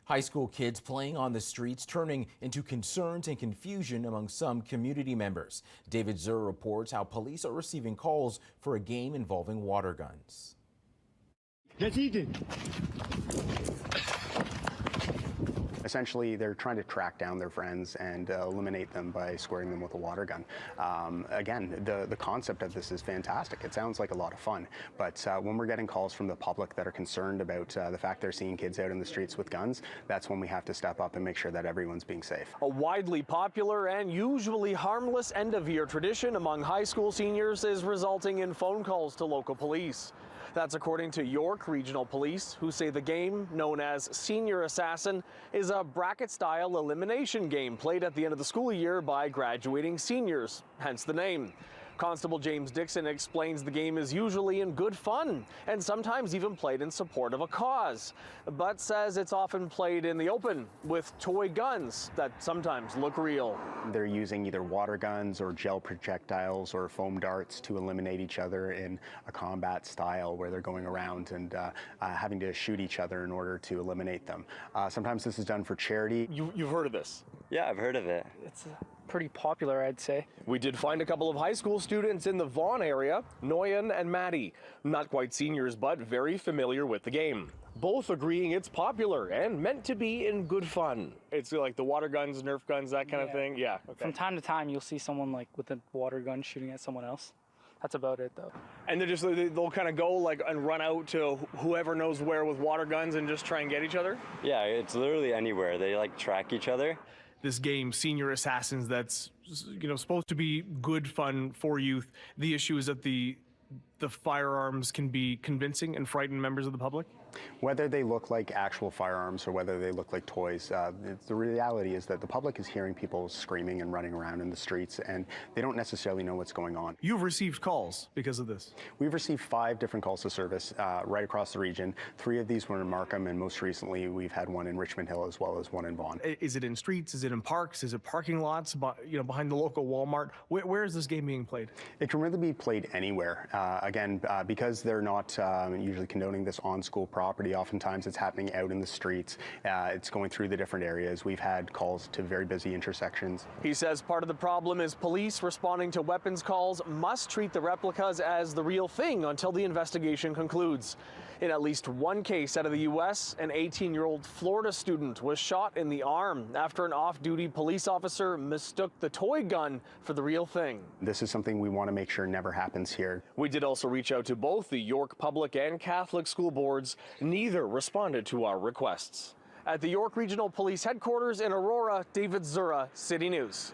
High school kids playing on the streets turning into concerns and confusion among some community members. David Zura reports how police are receiving calls for a game involving water guns. Let's eat it. Essentially, they're trying to track down their friends and eliminate them by squaring them with a water gun. Again, the concept of this is fantastic. It sounds like a lot of fun, but when we're getting calls from the public that are concerned about the fact they're seeing kids out in the streets with guns, that's when we have to step up and make sure that everyone's being safe. A widely popular and usually harmless end-of-year tradition among high school seniors is resulting in phone calls to local police. That's according to York Regional Police, who say the game, known as Senior Assassin, is a bracket-style elimination game played at the end of the school year by graduating seniors, hence the name. Constable James Dixon explains the game is usually in good fun and sometimes even played in support of a cause, but says it's often played in the open with toy guns that sometimes look real. They're using either water guns or gel projectiles or foam darts to eliminate each other in a combat style where they're going around and having to shoot each other in order to eliminate them. Sometimes this is done for charity. You've heard of this? Yeah, I've heard of it. It's pretty popular, I'd say. We did find a couple of high school students in the Vaughan area, Noyan and Maddie. Not quite seniors, but very familiar with the game. Both agreeing it's popular and meant to be in good fun. It's like the water guns, Nerf guns, that kind of thing? Yeah. Okay. From time to time, you'll see someone like with a water gun shooting at someone else. That's about it, though. And they'll kind of go like and run out to whoever knows where with water guns and just try and get each other? Yeah, it's literally anywhere. They like track each other. This game, Senior Assassins, that's supposed to be good fun for youth. The issue is that the firearms can be convincing and frighten members of the public? Whether they look like actual firearms or whether they look like toys, the reality is that the public is hearing people screaming and running around in the streets, and they don't necessarily know what's going on. You've received calls because of this? We've received 5 different calls to service right across the region. 3 of these were in Markham, and most recently we've had one in Richmond Hill as well as one in Vaughan. Is it in streets? Is it in parks? Is it parking lots? Behind the local Walmart? Where is this game being played? It can really be played anywhere. Again, because they're not usually condoning this on school property, oftentimes it's happening out in the streets. It's going through the different areas. We've had calls to very busy intersections. He says part of the problem is police responding to weapons calls must treat the replicas as the real thing until the investigation concludes. In at least one case out of the U.S., an 18-year-old Florida student was shot in the arm after an off-duty police officer mistook the toy gun for the real thing. This is something we want to make sure never happens here. We did also reach out to both the York Public and Catholic school boards. Neither responded to our requests. At the York Regional Police Headquarters in Aurora, David Zura, City News.